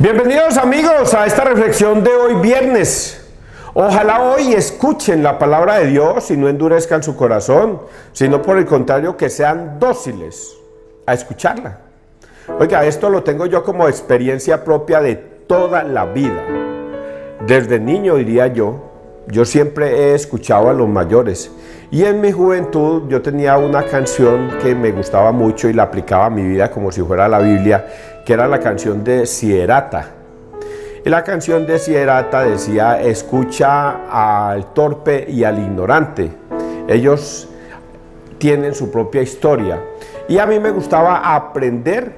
Bienvenidos amigos a esta reflexión de hoy viernes. Ojalá hoy escuchen la palabra de Dios y no endurezcan su corazón, sino por el contrario que sean dóciles a escucharla. Oiga, esto lo tengo yo como experiencia propia de toda la vida. Desde niño diría yo siempre he escuchado a los mayores. Y en mi juventud yo tenía una canción que me gustaba mucho y la aplicaba a mi vida como si fuera la Biblia, que era la canción de Sierata. Y la canción de Sierata decía: escucha al torpe y al ignorante. Ellos tienen su propia historia. Y a mí me gustaba aprender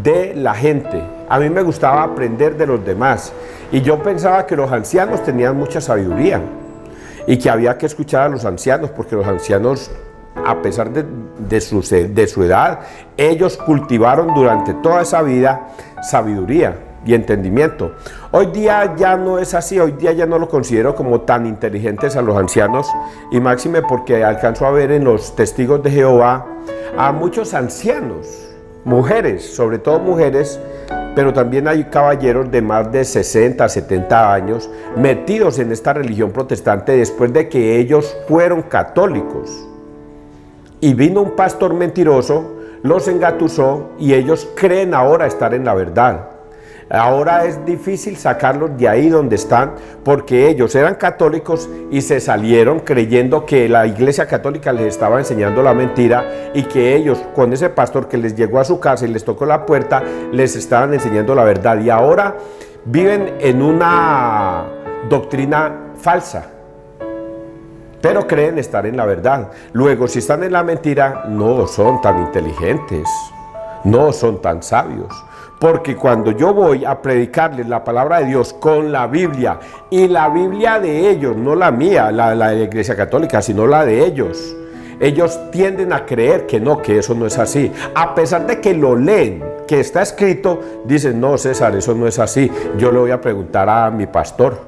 de la gente. A mí me gustaba aprender de los demás. Y yo pensaba que los ancianos tenían mucha sabiduría y que había que escuchar a los ancianos, porque los ancianos, a pesar de su edad, ellos cultivaron durante toda esa vida sabiduría y entendimiento. Hoy día ya no es así, hoy día ya no lo considero como tan inteligentes a los ancianos, y máxime porque alcanzo a ver en los testigos de Jehová a muchos ancianos, mujeres, sobre todo mujeres, pero también hay caballeros de más de 60, 70 años metidos en esta religión protestante después de que ellos fueron católicos. Y vino un pastor mentiroso, los engatusó y ellos creen ahora estar en la verdad. Ahora es difícil sacarlos de ahí donde están, porque ellos eran católicos y se salieron creyendo que la Iglesia Católica les estaba enseñando la mentira, y que ellos, con ese pastor que les llegó a su casa y les tocó la puerta, les estaban enseñando la verdad. Y ahora viven en una doctrina falsa, pero creen estar en la verdad. Luego, si están en la mentira, no son tan inteligentes, no son tan sabios. Porque cuando yo voy a predicarles la palabra de Dios con la Biblia, y la Biblia de ellos, no la mía, la de la Iglesia Católica, sino la de ellos tienden a creer que no, que eso no es así. A pesar de que lo leen, que está escrito, dicen: no, César, eso no es así. Yo le voy a preguntar a mi pastor,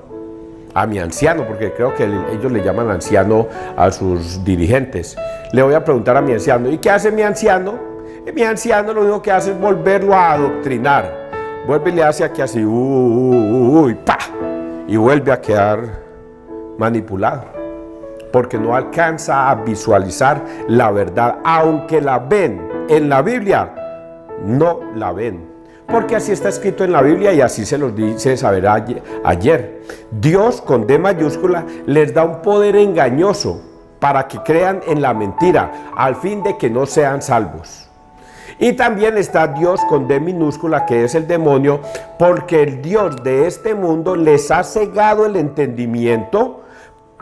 a mi anciano, porque creo que ellos le llaman anciano a sus dirigentes. Le voy a preguntar a mi anciano: ¿y qué hace mi anciano? Mi anciano lo único que hace es volverlo a adoctrinar. Vuelve y le hace aquí así, pa, y vuelve a quedar manipulado, porque no alcanza a visualizar la verdad. Aunque la ven en la Biblia, no la ven, porque así está escrito en la Biblia, y así se los dice saber ayer. Dios, con D mayúscula, les da un poder engañoso para que crean en la mentira, al fin de que no sean salvos. Y también está Dios, con D minúscula, que es el demonio, porque el Dios de este mundo les ha cegado el entendimiento,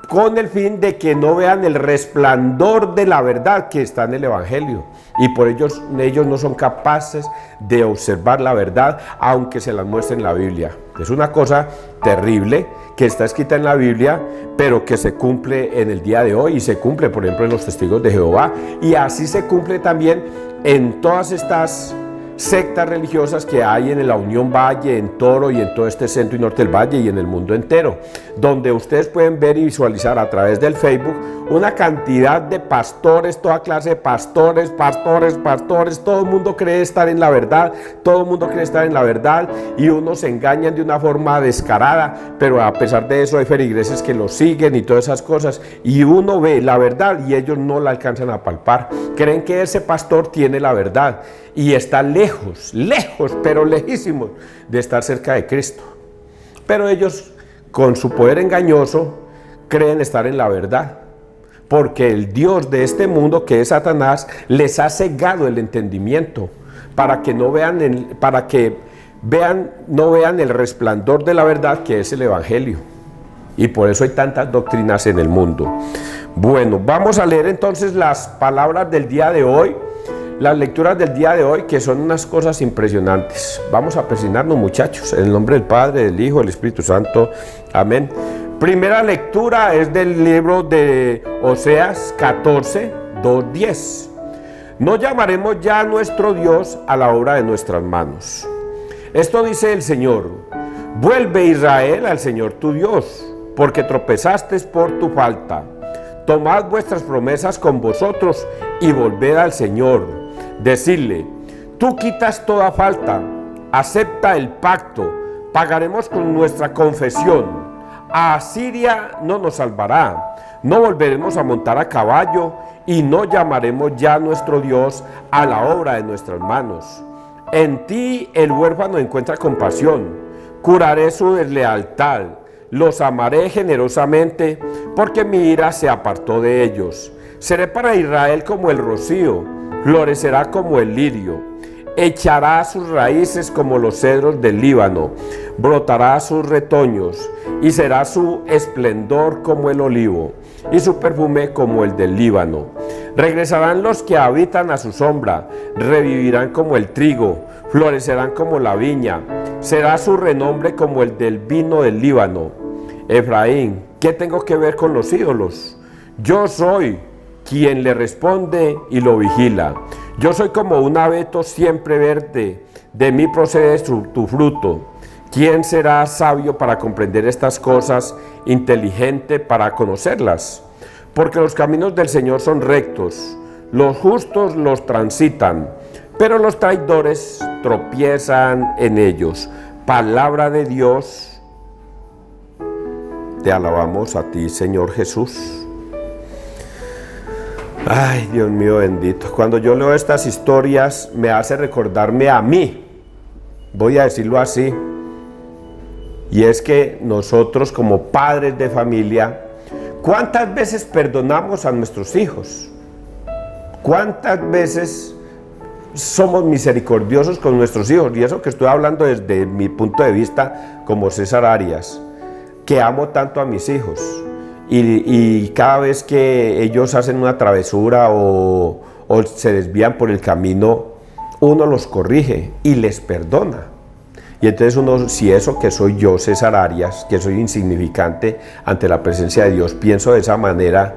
con el fin de que no vean el resplandor de la verdad que está en el Evangelio. Y por ellos no son capaces de observar la verdad, aunque se las muestre en la Biblia. Es una cosa terrible que está escrita en la Biblia, pero que se cumple en el día de hoy, y se cumple, por ejemplo, en los testigos de Jehová, y así se cumple también en todas estas sectas religiosas que hay en la Unión Valle, en Toro y en todo este centro y norte del Valle y en el mundo entero, donde ustedes pueden ver y visualizar a través del Facebook una cantidad de pastores, toda clase de pastores, todo el mundo cree estar en la verdad, y unos se engañan de una forma descarada, pero a pesar de eso hay feligreses que los siguen y todas esas cosas, y uno ve la verdad y ellos no la alcanzan a palpar. Creen que ese pastor tiene la verdad y está lejos, pero lejísimos de estar cerca de Cristo. Pero ellos, con su poder engañoso, creen estar en la verdad, porque el Dios de este mundo, que es Satanás, les ha cegado el entendimiento para que no vean el resplandor de la verdad, que es el Evangelio. Y por eso hay tantas doctrinas en el mundo. Bueno, vamos a leer entonces las palabras del día de hoy, las lecturas del día de hoy, que son unas cosas impresionantes. Vamos a persignarnos, muchachos, en el nombre del Padre, del Hijo, del Espíritu Santo. Amén. Primera lectura es del libro de Oseas 14, 2:10. No llamaremos ya a nuestro Dios a la obra de nuestras manos. Esto dice el Señor: vuelve, Israel, al Señor tu Dios, porque tropezaste por tu falta. Tomad vuestras promesas con vosotros y volved al Señor. Decidle: tú quitas toda falta, acepta el pacto, pagaremos con nuestra confesión. A Asiria no nos salvará, no volveremos a montar a caballo y no llamaremos ya a nuestro Dios a la obra de nuestras manos. En ti el huérfano encuentra compasión, curaré su deslealtad, los amaré generosamente, porque mi ira se apartó de ellos. Seré para Israel como el rocío, florecerá como el lirio, echará sus raíces como los cedros del Líbano, brotará sus retoños, y será su esplendor como el olivo, y su perfume como el del Líbano. Regresarán los que habitan a su sombra, revivirán como el trigo, florecerán como la viña, será su renombre como el del vino del Líbano. Efraín, ¿qué tengo que ver con los ídolos? Yo soy quien le responde y lo vigila. Yo soy como un abeto siempre verde, de mí procede tu fruto. ¿Quién será sabio para comprender estas cosas, inteligente para conocerlas? Porque los caminos del Señor son rectos, los justos los transitan, pero los traidores tropiezan en ellos. Palabra de Dios, te alabamos a ti, Señor Jesús. Ay, Dios mío bendito, cuando yo leo estas historias me hace recordarme a mí, voy a decirlo así, y es que nosotros como padres de familia, ¿cuántas veces perdonamos a nuestros hijos? ¿Cuántas veces somos misericordiosos con nuestros hijos? Y eso que estoy hablando desde mi punto de vista como César Arias, que amo tanto a mis hijos. Y cada vez que ellos hacen una travesura o se desvían por el camino, uno los corrige y les perdona. Y entonces uno, si eso que soy yo, César Arias, que soy insignificante ante la presencia de Dios, pienso de esa manera,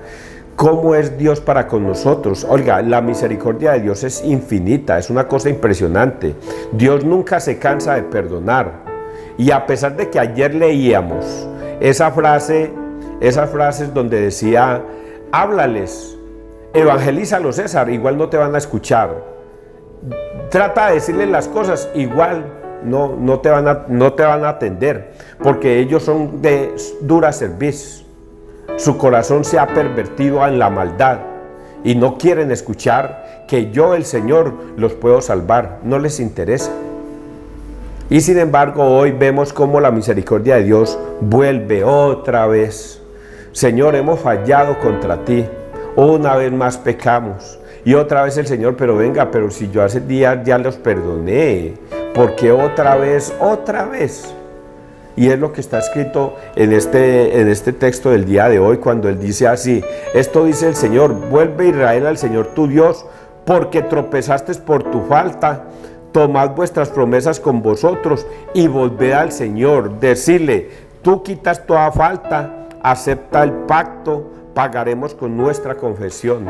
¿cómo es Dios para con nosotros? Oiga, la misericordia de Dios es infinita, es una cosa impresionante. Dios nunca se cansa de perdonar. Y a pesar de que ayer leíamos esas frases donde decía, háblales, evangelízalos, César, igual no te van a escuchar. Trata de decirles las cosas, igual no te van a atender, porque ellos son de dura cerviz. Su corazón se ha pervertido en la maldad y no quieren escuchar que yo, el Señor, los puedo salvar. No les interesa. Y sin embargo, hoy vemos cómo la misericordia de Dios vuelve otra vez. Señor, hemos fallado contra ti. Una vez más pecamos. Y otra vez el Señor, pero venga, pero si yo hace días ya los perdoné, ¿por qué otra vez? Otra vez. Y es lo que está escrito en este texto del día de hoy, cuando Él dice así, esto dice el Señor, vuelve Israel al Señor tu Dios, porque tropezaste por tu falta, tomad vuestras promesas con vosotros y volved al Señor, decirle, tú quitas toda falta, acepta el pacto, pagaremos con nuestra confesión.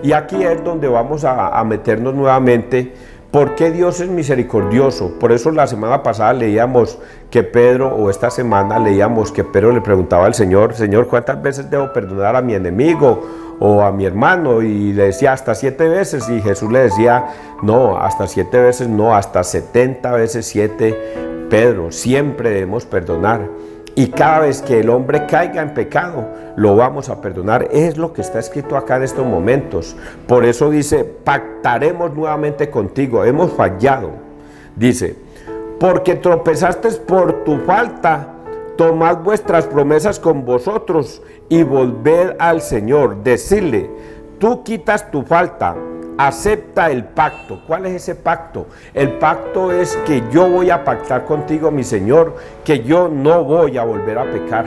Y aquí es donde vamos a meternos nuevamente. ¿Por qué Dios es misericordioso? Por eso la semana pasada leíamos que Pedro, o esta semana leíamos que Pedro le preguntaba al Señor, Señor, ¿cuántas veces debo perdonar a mi enemigo o a mi hermano? Y le decía, hasta 7 veces. Y Jesús le decía, no, hasta 7 veces no, hasta 70 veces 7. Pedro, siempre debemos perdonar. Y cada vez que el hombre caiga en pecado, lo vamos a perdonar. Es lo que está escrito acá en estos momentos. Por eso dice, pactaremos nuevamente contigo. Hemos fallado. Dice, porque tropezaste por tu falta, tomad vuestras promesas con vosotros y volved al Señor. Decirle, tú quitas tu falta, acepta el pacto. ¿Cuál es ese pacto? El pacto es que yo voy a pactar contigo, mi Señor, que yo no voy a volver a pecar.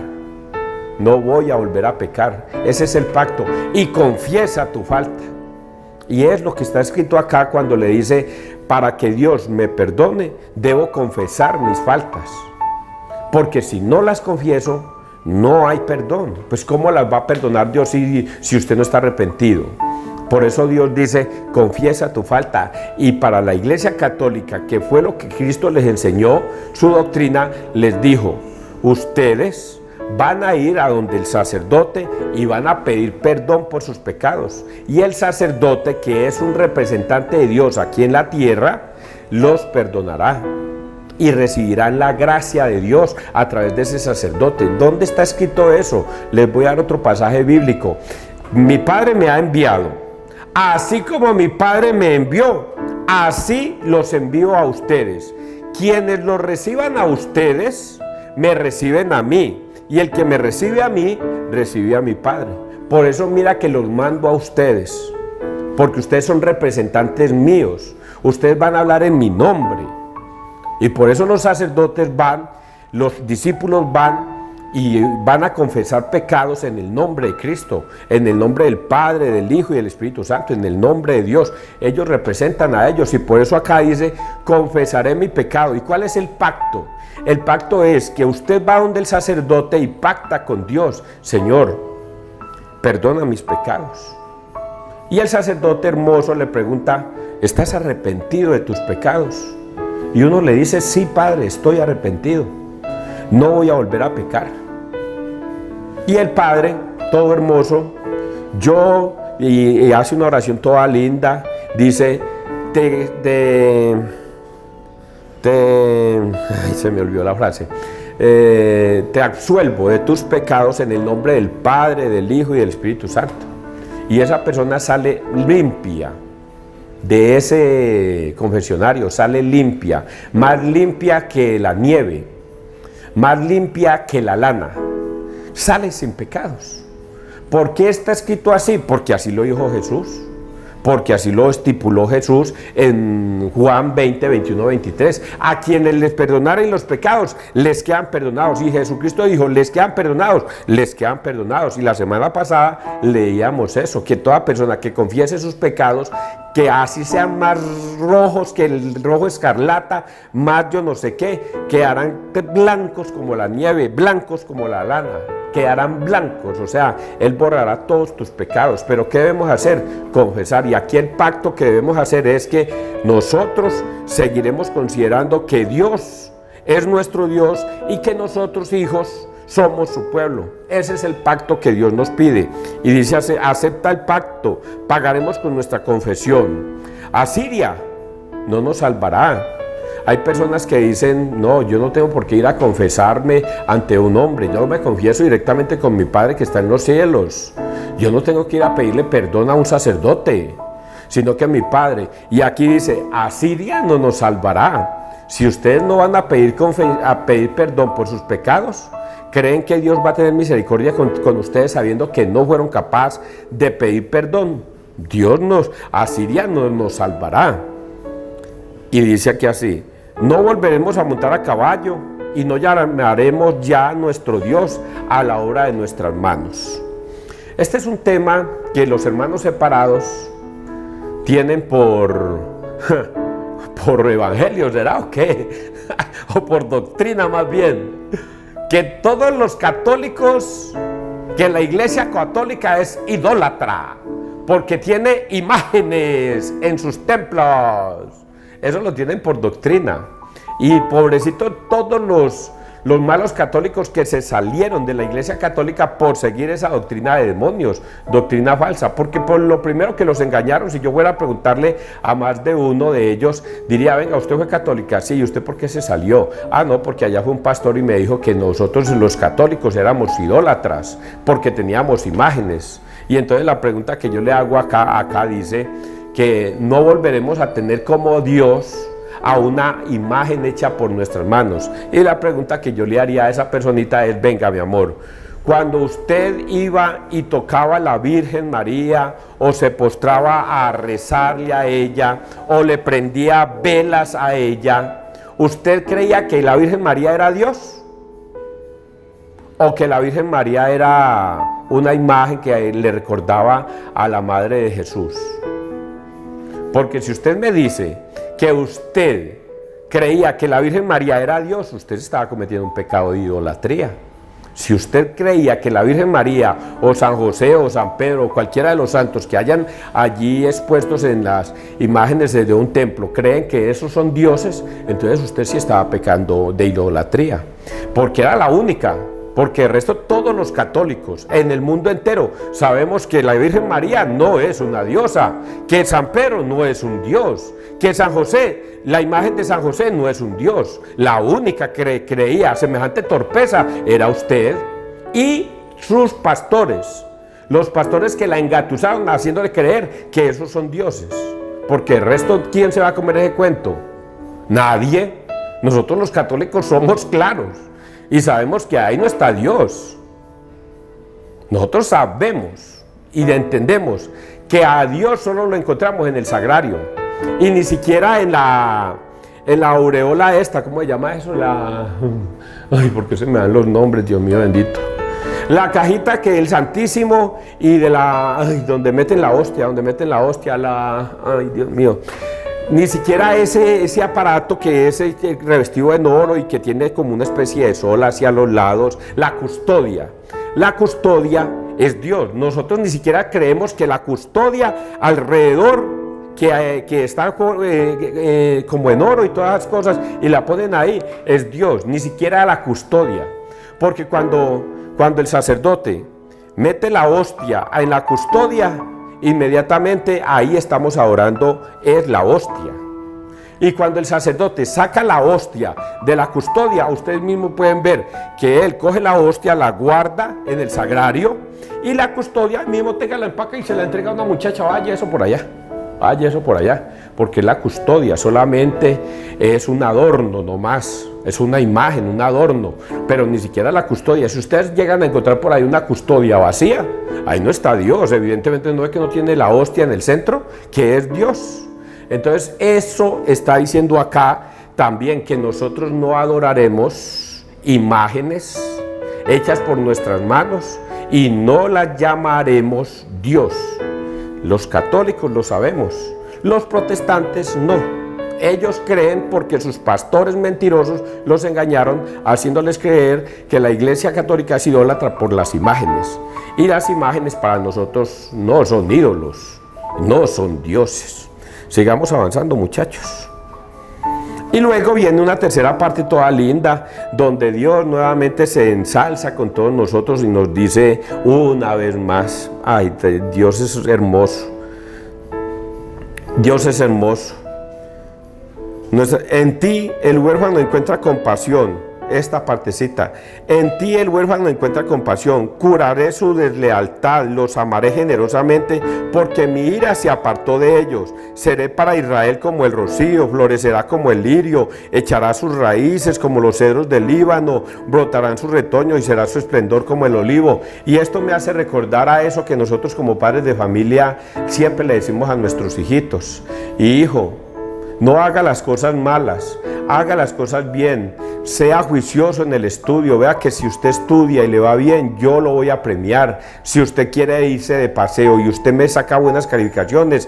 No voy a volver a pecar. Ese es el pacto. Y confiesa tu falta. Y es lo que está escrito acá cuando le dice, para que Dios me perdone, debo confesar mis faltas. Porque si no las confieso, no hay perdón. Pues ¿cómo las va a perdonar Dios si usted no está arrepentido? Por eso Dios dice, confiesa tu falta. Y para la Iglesia Católica, que fue lo que Cristo les enseñó, su doctrina les dijo, ustedes van a ir a donde el sacerdote y van a pedir perdón por sus pecados. Y el sacerdote, que es un representante de Dios aquí en la tierra, los perdonará. y recibirán la gracia de Dios a través de ese sacerdote. ¿Dónde está escrito eso? Les voy a dar otro pasaje bíblico. Mi Padre me ha enviado, así como mi Padre me envió, así los envío a ustedes. Quienes los reciban a ustedes, me reciben a mí, y el que me recibe a mí, recibe a mi Padre. Por eso mira que los mando a ustedes, porque ustedes son representantes míos, ustedes van a hablar en mi nombre. Y por eso los sacerdotes van, los discípulos van y van a confesar pecados en el nombre de Cristo, en el nombre del Padre, del Hijo y del Espíritu Santo, en el nombre de Dios. Ellos representan a ellos y por eso acá dice, confesaré mi pecado. ¿Y cuál es el pacto? El pacto es que usted va donde el sacerdote y pacta con Dios. Señor, perdona mis pecados. Y el sacerdote hermoso le pregunta, ¿estás arrepentido de tus pecados? Y uno le dice, sí, Padre, estoy arrepentido, no voy a volver a pecar. Y el Padre, todo hermoso, y hace una oración toda linda, dice, ay, se me olvidó la frase, te absuelvo de tus pecados en el nombre del Padre, del Hijo y del Espíritu Santo. Y esa persona sale limpia de ese confesionario, sale limpia, más limpia que la nieve, más limpia que la lana, sale sin pecados. ¿Por qué está escrito así? Porque así lo dijo Jesús, porque así lo estipuló Jesús en Juan 20, 21, 23. A quienes les perdonaren los pecados, les quedan perdonados. Y Jesucristo dijo, les quedan perdonados, les quedan perdonados. Y la semana pasada leíamos eso, que toda persona que confiese sus pecados, que así sean más rojos que el rojo escarlata, más yo no sé qué, quedarán blancos como la nieve, blancos como la lana, quedarán blancos, o sea, Él borrará todos tus pecados. Pero ¿qué debemos hacer? Confesar. Y aquí el pacto que debemos hacer es que nosotros seguiremos considerando que Dios es nuestro Dios y que nosotros, hijos, somos su pueblo. Ese es el pacto que Dios nos pide. Y dice, acepta el pacto, pagaremos con nuestra confesión. Asiria no nos salvará. Hay personas que dicen, no, yo no tengo por qué ir a confesarme ante un hombre, yo me confieso directamente con mi Padre que está en los cielos. Yo no tengo que ir a pedirle perdón a un sacerdote, sino que a mi Padre. Y aquí dice, Asiria no nos salvará. Si ustedes no van a pedir perdón por sus pecados, ¿creen que Dios va a tener misericordia con ustedes sabiendo que no fueron capaces de pedir perdón? Asiria no nos salvará. Y dice aquí así, no volveremos a montar a caballo y no llamaremos ya a nuestro Dios a la obra de nuestras manos. Este es un tema que los hermanos separados tienen por evangelio, ¿será o qué? O por doctrina más bien. Que todos los católicos, que la Iglesia Católica es idólatra, porque tiene imágenes en sus templos. Eso lo tienen por doctrina. Y pobrecito todos los malos católicos que se salieron de la Iglesia Católica por seguir esa doctrina de demonios, doctrina falsa. Porque por lo primero que los engañaron, si yo fuera a preguntarle a más de uno de ellos, diría, venga, ¿usted fue católica? Sí, ¿y usted por qué se salió? Ah, no, porque allá fue un pastor y me dijo que nosotros los católicos éramos idólatras, porque teníamos imágenes. Y entonces la pregunta que yo le hago acá dice que no volveremos a tener como Dios a una imagen hecha por nuestras manos. Y la pregunta que yo le haría a esa personita es, venga mi amor, cuando usted iba y tocaba a la Virgen María o se postraba a rezarle a ella o le prendía velas a ella, ¿usted creía que la Virgen María era Dios? ¿O que la Virgen María era una imagen que le recordaba a la Madre de Jesús? Porque si usted me dice que usted creía que la Virgen María era Dios, usted estaba cometiendo un pecado de idolatría. Si usted creía que la Virgen María o San José o San Pedro o cualquiera de los santos que hayan allí expuestos en las imágenes de un templo, creen que esos son dioses, entonces usted sí estaba pecando de idolatría, porque era la única Porque el resto, todos los católicos en el mundo entero sabemos que la Virgen María no es una diosa, que San Pedro no es un dios, que San José, la imagen de San José no es un dios. La única que creía semejante torpeza era usted y sus pastores. Los pastores que la engatusaron haciéndole creer que esos son dioses. Porque el resto, ¿quién se va a comer ese cuento? Nadie. Nosotros los católicos somos claros y sabemos que ahí no está Dios. Nosotros sabemos y entendemos que a Dios solo lo encontramos en el sagrario y ni siquiera en la aureola esta, ¿cómo se llama eso? Ay, ¿por qué se me dan los nombres, Dios mío bendito? La cajita que el Santísimo y donde meten la hostia, ay, Dios mío. Ni siquiera ese aparato que es revestido en oro y que tiene como una especie de sol hacia los lados, la custodia. La custodia es Dios. Nosotros ni siquiera creemos que la custodia alrededor, que está como en oro y todas las cosas, y la ponen ahí, es Dios. Ni siquiera la custodia. Porque cuando el sacerdote mete la hostia en la custodia, inmediatamente ahí estamos adorando es la hostia. Y cuando el sacerdote saca la hostia de la custodia, ustedes mismos pueden ver que él coge la hostia, la guarda en el sagrario y la custodia mismo tenga la empaca y se la entrega a una muchacha. Vaya eso por allá, porque la custodia solamente es un adorno nomás, es una imagen, un adorno, pero ni siquiera la custodia. Si ustedes llegan a encontrar por ahí una custodia vacía, ahí no está Dios. Evidentemente no es que no tiene la hostia en el centro, que es Dios. Entonces eso está diciendo acá también, que nosotros no adoraremos imágenes hechas por nuestras manos y no las llamaremos Dios. Los católicos lo sabemos, los protestantes no. Ellos creen porque sus pastores mentirosos los engañaron, haciéndoles creer que la Iglesia Católica es idólatra por las imágenes. Y las imágenes para nosotros no son ídolos, no son dioses. Sigamos avanzando, muchachos. Y luego viene una tercera parte toda linda, donde Dios nuevamente se ensalza con todos nosotros y nos dice una vez más: ay, Dios es hermoso. Dios es hermoso. En ti el huérfano encuentra compasión. Esta partecita: en ti el huérfano encuentra compasión, curaré su deslealtad, los amaré generosamente, porque mi ira se apartó de ellos. Seré para Israel como el rocío, florecerá como el lirio, echará sus raíces como los cedros del Líbano, brotarán sus retoños y será su esplendor como el olivo. Y esto me hace recordar a eso que nosotros como padres de familia siempre le decimos a nuestros hijitos: hijo, no haga las cosas malas, haga las cosas bien, sea juicioso en el estudio, vea que si usted estudia y le va bien, yo lo voy a premiar. Si usted quiere irse de paseo y usted me saca buenas calificaciones,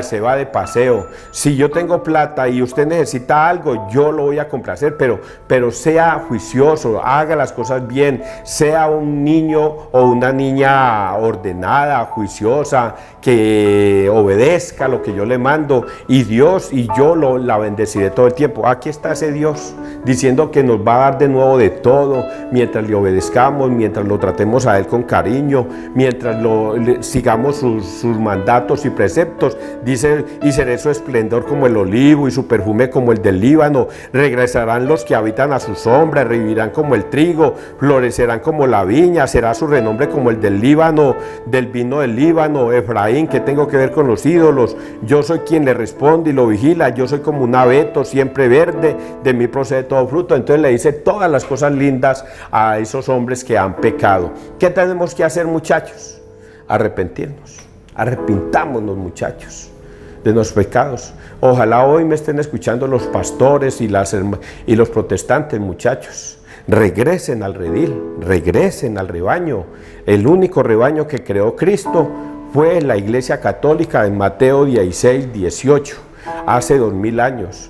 se va de paseo. Si yo tengo plata y usted necesita algo, yo lo voy a complacer, pero sea juicioso, haga las cosas bien, sea un niño o una niña ordenada, juiciosa, que obedezca lo que yo le mando, y Dios y yo la bendeciré todo el tiempo. Aquí está ese Dios diciendo que nos va a dar de nuevo de todo mientras le obedezcamos, mientras lo tratemos a Él con cariño, mientras sigamos sus mandatos y preceptos. Dice: y seré su esplendor como el olivo y su perfume como el del Líbano. Regresarán los que habitan a su sombra, revivirán como el trigo, florecerán como la viña, será su renombre como el del Líbano, del vino del Líbano. Efraín, ¿qué tengo que ver con los ídolos? Yo soy quien le responde y lo vigila. Yo soy como un abeto siempre verde, de mí procede todo fruto. Entonces le dice todas las cosas lindas a esos hombres que han pecado. ¿Qué tenemos que hacer, muchachos? Arrepentirnos. Arrepintámonos, muchachos, de los pecados. Ojalá hoy me estén escuchando los pastores y los protestantes, muchachos. Regresen al redil, regresen al rebaño. El único rebaño que creó Cristo fue la Iglesia Católica en Mateo 16, 18, hace 2000 años.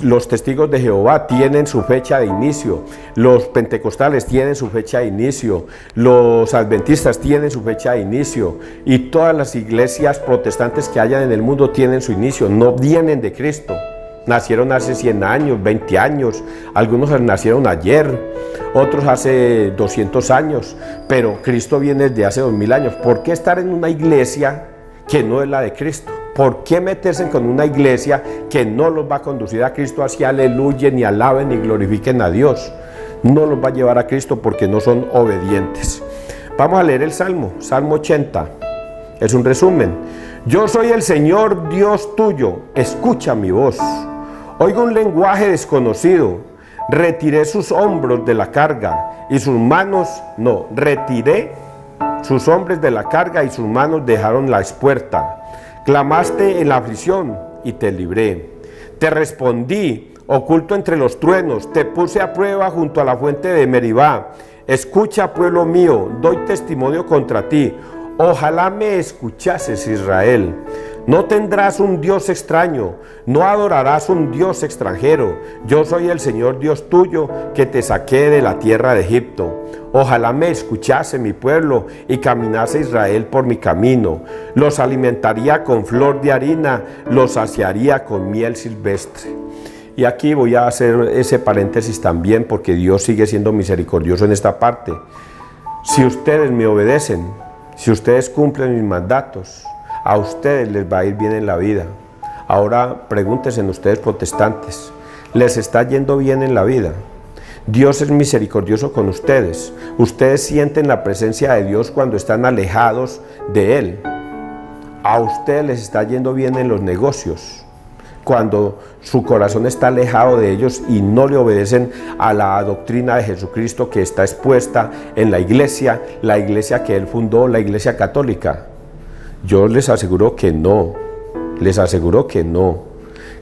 Los testigos de Jehová tienen su fecha de inicio, los pentecostales tienen su fecha de inicio, los adventistas tienen su fecha de inicio, y todas las iglesias protestantes que hayan en el mundo tienen su inicio. No vienen de Cristo, nacieron hace 100 años, 20 años, algunos nacieron ayer, otros hace 200 años, pero Cristo viene desde hace 2000 años. ¿Por qué estar en una iglesia que no es la de Cristo? ¿Por qué meterse con una iglesia que no los va a conducir a Cristo hacia aleluya, ni alaben, ni glorifiquen a Dios? No los va a llevar a Cristo porque no son obedientes. Vamos a leer el Salmo, Salmo 80. Es un resumen. Yo soy el Señor Dios tuyo, escucha mi voz. Oigo un lenguaje desconocido. Retiré sus hombros de la carga y sus manos, retiré sus hombres de la carga y sus manos dejaron la espuerta. Clamaste en la aflicción y te libré. Te respondí, oculto entre los truenos, te puse a prueba junto a la fuente de Meribá. Escucha, pueblo mío, doy testimonio contra ti. Ojalá me escuchases, Israel. No tendrás un Dios extraño, no adorarás un Dios extranjero. Yo soy el Señor Dios tuyo, que te saqué de la tierra de Egipto. Ojalá me escuchase mi pueblo y caminase Israel por mi camino. Los alimentaría con flor de harina, los saciaría con miel silvestre. Y aquí voy a hacer ese paréntesis también, porque Dios sigue siendo misericordioso en esta parte. Si ustedes me obedecen, si ustedes cumplen mis mandatos, a ustedes les va a ir bien en la vida. Ahora pregúntense ustedes protestantes, ¿les está yendo bien en la vida? Dios es misericordioso con ustedes. Ustedes sienten la presencia de Dios cuando están alejados de Él. A ustedes les está yendo bien en los negocios, cuando su corazón está alejado de ellos y no le obedecen a la doctrina de Jesucristo que está expuesta en la iglesia que Él fundó, la iglesia católica. Yo les aseguro que no,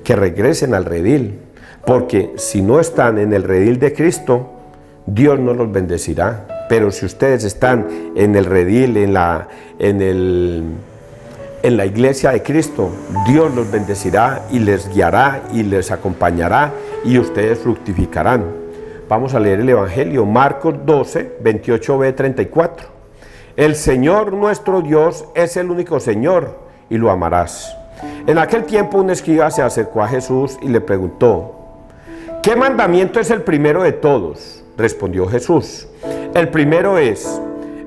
que regresen al redil, porque si no están en el redil de Cristo, Dios no los bendecirá. Pero si ustedes están en el redil, en la iglesia de Cristo, Dios los bendecirá y les guiará y les acompañará y ustedes fructificarán. Vamos a leer el Evangelio, Marcos 12, 28b, 34. El Señor nuestro Dios es el único Señor y lo amarás. En aquel tiempo un escriba se acercó a Jesús y le preguntó: ¿qué mandamiento es el primero de todos? Respondió Jesús: el primero es: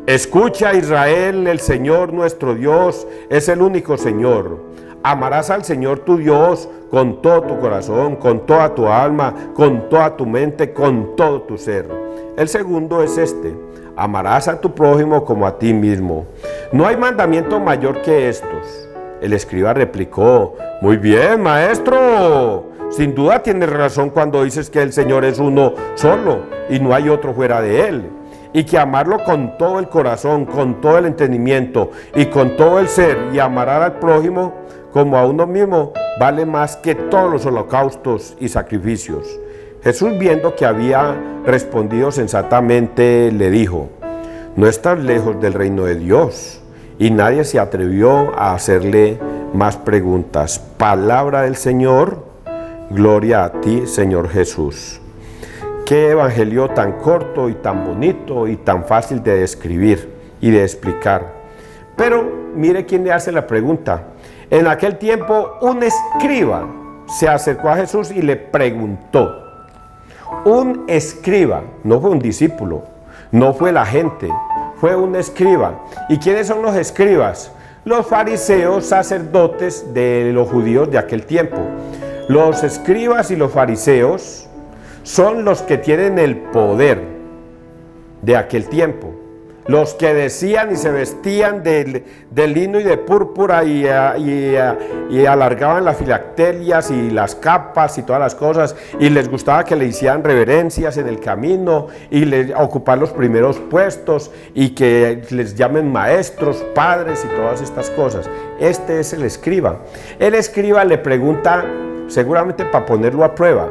escucha, Israel, el Señor nuestro Dios es el único Señor. Amarás al Señor tu Dios con todo tu corazón, con toda tu alma, con toda tu mente, con todo tu ser. El segundo es este: amarás a tu prójimo como a ti mismo. No hay mandamiento mayor que estos. El escriba replicó: muy bien, maestro. Sin duda tienes razón cuando dices que el Señor es uno solo y no hay otro fuera de Él. Y que amarlo con todo el corazón, con todo el entendimiento y con todo el ser, y amar al prójimo como a uno mismo, vale más que todos los holocaustos y sacrificios. Jesús, viendo que había respondido sensatamente, le dijo: no estás lejos del reino de Dios. Y nadie se atrevió a hacerle más preguntas. Palabra del Señor, gloria a ti, Señor Jesús. Qué evangelio tan corto y tan bonito y tan fácil de describir y de explicar. Pero mire quién le hace la pregunta. En aquel tiempo un escriba se acercó a Jesús y le preguntó. Un escriba, no fue un discípulo, no fue la gente, fue un escriba. ¿Y quiénes son los escribas? Los fariseos, sacerdotes de los judíos de aquel tiempo. Los escribas y los fariseos son los que tienen el poder de aquel tiempo. Los que decían y se vestían de lino y de púrpura y alargaban las filacterias y las capas y todas las cosas, y les gustaba que le hicieran reverencias en el camino y ocupar los primeros puestos y que les llamen maestros, padres y todas estas cosas. Este es el escriba. El escriba le pregunta, seguramente para ponerlo a prueba,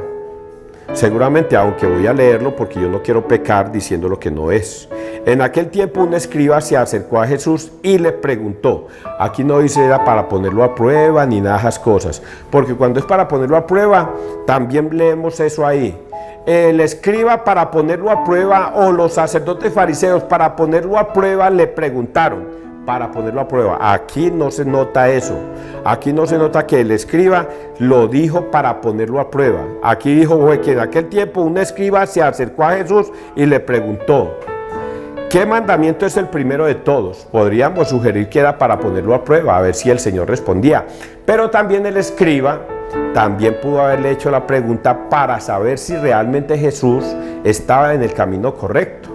seguramente, aunque voy a leerlo porque yo no quiero pecar diciendo lo que no es. En aquel tiempo un escriba se acercó a Jesús y le preguntó. Aquí no dice era para ponerlo a prueba ni nada de esas cosas, porque cuando es para ponerlo a prueba, también leemos eso ahí. El escriba para ponerlo a prueba, o los sacerdotes fariseos para ponerlo a prueba, le preguntaron. para ponerlo a prueba. Aquí no se nota eso. Aquí no se nota que el escriba lo dijo para ponerlo a prueba. Aquí dijo que en aquel tiempo un escriba se acercó a Jesús y le preguntó: ¿qué mandamiento es el primero de todos? Podríamos sugerir que era para ponerlo a prueba, a ver si el Señor respondía. Pero también el escriba también pudo haberle hecho la pregunta para saber si realmente Jesús estaba en el camino correcto.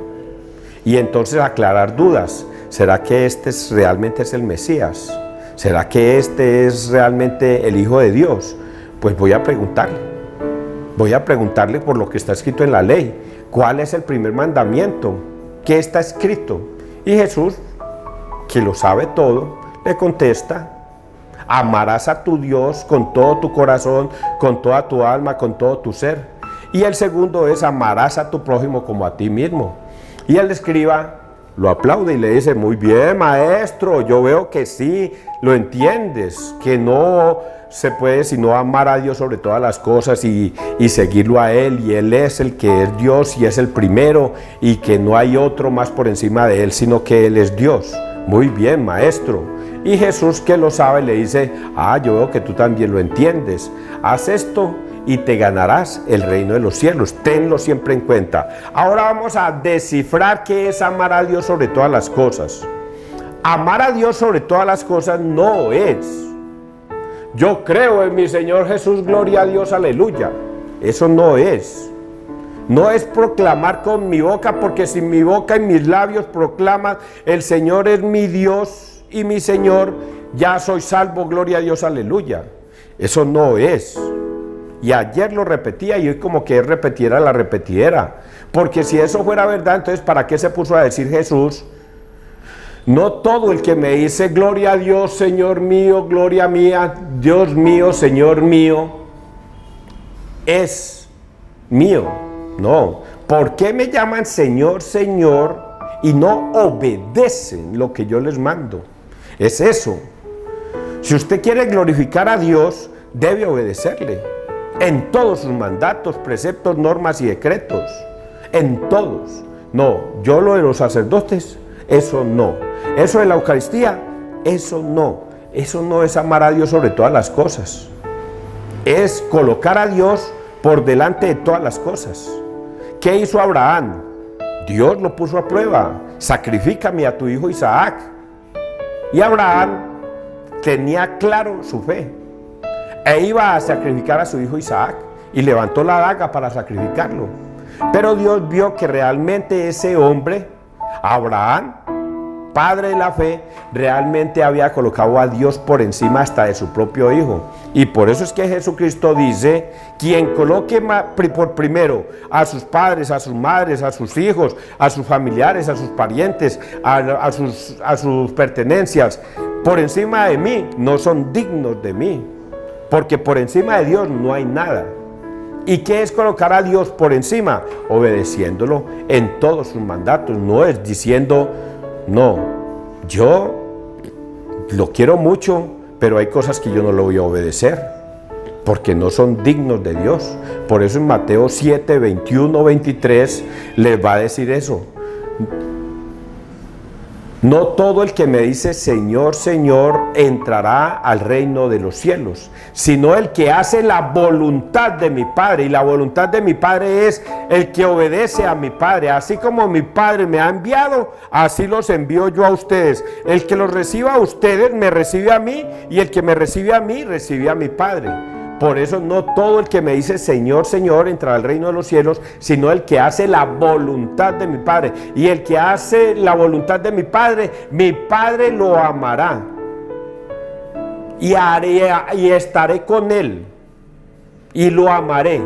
Y entonces aclarar dudas. ¿Será que realmente es el Mesías? ¿Será que este es realmente el Hijo de Dios? Pues voy a preguntarle. Voy a preguntarle por lo que está escrito en la ley. ¿Cuál es el primer mandamiento? ¿Qué está escrito? Y Jesús, que lo sabe todo, le contesta: amarás a tu Dios con todo tu corazón, con toda tu alma, con todo tu ser. Y el segundo es: amarás a tu prójimo como a ti mismo. Y el escriba lo aplaude y le dice: muy bien, maestro, yo veo que sí, lo entiendes, que no se puede sino amar a Dios sobre todas las cosas y seguirlo a Él, y Él es el que es Dios y es el primero, y que no hay otro más por encima de Él, sino que Él es Dios. Muy bien, maestro. Y Jesús, que lo sabe, le dice: yo veo que tú también lo entiendes. Haz esto y te ganarás el reino de los cielos. Tenlo siempre en cuenta. Ahora vamos a descifrar qué es amar a Dios sobre todas las cosas. Amar a Dios sobre todas las cosas no es: yo creo en mi Señor Jesús, gloria a Dios, aleluya. Eso no es. No es proclamar con mi boca, porque si mi boca y mis labios proclaman: el Señor es mi Dios y mi Señor, ya soy salvo, gloria a Dios, aleluya. Eso no es. Y ayer lo repetía y hoy como que él repetiera la repetiera. Porque si eso fuera verdad, entonces ¿para qué se puso a decir Jesús: no todo el que me dice gloria a Dios, Señor mío, gloria mía, Dios mío, Señor mío, es mío? No. ¿Por qué me llaman Señor, Señor y no obedecen lo que yo les mando? Es eso. Si usted quiere glorificar a Dios, debe obedecerle en todos sus mandatos, preceptos, normas y decretos. En todos. No, yo lo de los sacerdotes, eso no. Eso de la Eucaristía, eso no. Eso no es amar a Dios sobre todas las cosas. Es colocar a Dios por delante de todas las cosas. ¿Qué hizo Abraham? Dios lo puso a prueba: sacrifícame a tu hijo Isaac. Y Abraham tenía claro su fe, e iba a sacrificar a su hijo Isaac, y levantó la daga para sacrificarlo. Pero Dios vio que realmente ese hombre, Abraham, padre de la fe, realmente había colocado a Dios por encima hasta de su propio hijo. Y por eso es que Jesucristo dice: quien coloque por primero a sus padres, a sus madres, a sus hijos, a sus familiares, a sus parientes, a sus pertenencias, por encima de mí, no son dignos de mí. Porque por encima de Dios no hay nada. ¿Y qué es colocar a Dios por encima? Obedeciéndolo en todos sus mandatos. No es diciendo: no, yo lo quiero mucho, pero hay cosas que yo no lo voy a obedecer, porque no son dignos de Dios. Por eso en Mateo 7, 21, 23 les va a decir eso: no todo el que me dice Señor, Señor entrará al reino de los cielos, sino el que hace la voluntad de mi Padre. Y la voluntad de mi Padre es el que obedece a mi Padre. Así como mi Padre me ha enviado, así los envío yo a ustedes. El que los reciba a ustedes me recibe a mí, y el que me recibe a mí recibe a mi Padre. Por eso no todo el que me dice Señor, Señor entrará al reino de los cielos, sino el que hace la voluntad de mi Padre. Y el que hace la voluntad de mi Padre lo amará. Y estaré con él y lo amaré,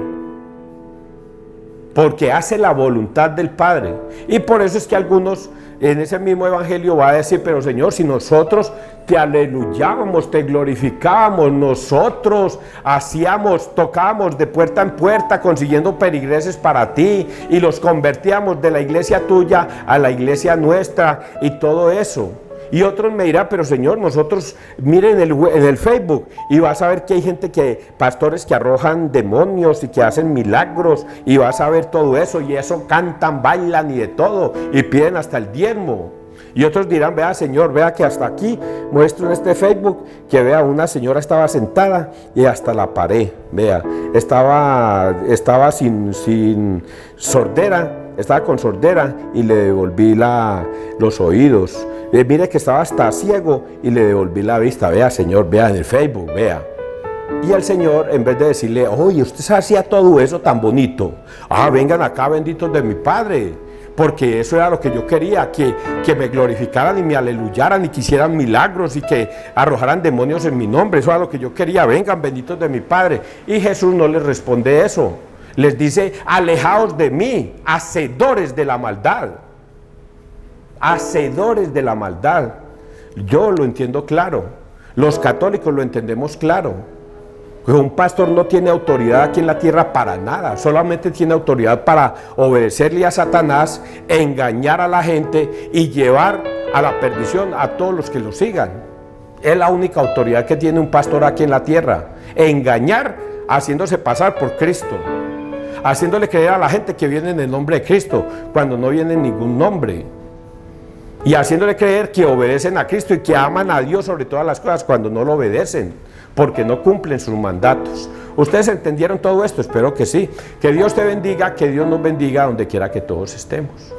porque hace la voluntad del Padre. Y por eso es que algunos en ese mismo evangelio va a decir: pero Señor, si nosotros te aleluyábamos, te glorificábamos, nosotros tocábamos de puerta en puerta consiguiendo peligreses para ti, y los convertíamos de la iglesia tuya a la iglesia nuestra y todo eso. Y otros me dirán: pero Señor, nosotros, miren en el Facebook, y vas a ver que hay gente pastores que arrojan demonios y que hacen milagros, y vas a ver todo eso, y eso cantan, bailan y de todo, y piden hasta el diezmo. Y otros dirán, vea Señor, vea que hasta aquí muestro en este Facebook que vea una señora estaba sentada y hasta la paré, vea, estaba sin sordera, estaba con sordera y le devolví los oídos. Mire que estaba hasta ciego y le devolví la vista, vea Señor, vea en el Facebook, vea. Y el Señor, en vez de decirle, oye, usted hacía todo eso tan bonito, vengan acá benditos de mi Padre, porque eso era lo que yo quería, que me glorificaran y me aleluyaran y quisieran milagros y que arrojaran demonios en mi nombre, eso era lo que yo quería, vengan benditos de mi Padre. Y Jesús no les responde eso, les dice, alejaos de mí, hacedores de la maldad, hacedores de la maldad. Yo lo entiendo claro, los católicos lo entendemos claro. Un pastor no tiene autoridad aquí en la tierra para nada, solamente tiene autoridad para obedecerle a Satanás, engañar a la gente y llevar a la perdición a todos los que lo sigan. Es la única autoridad que tiene un pastor aquí en la tierra, engañar haciéndose pasar por Cristo, haciéndole creer a la gente que viene en el nombre de Cristo cuando no viene en ningún nombre, y haciéndole creer que obedecen a Cristo y que aman a Dios sobre todas las cosas cuando no lo obedecen, porque no cumplen sus mandatos. ¿Ustedes entendieron todo esto? Espero que sí. Que Dios te bendiga, que Dios nos bendiga donde quiera que todos estemos.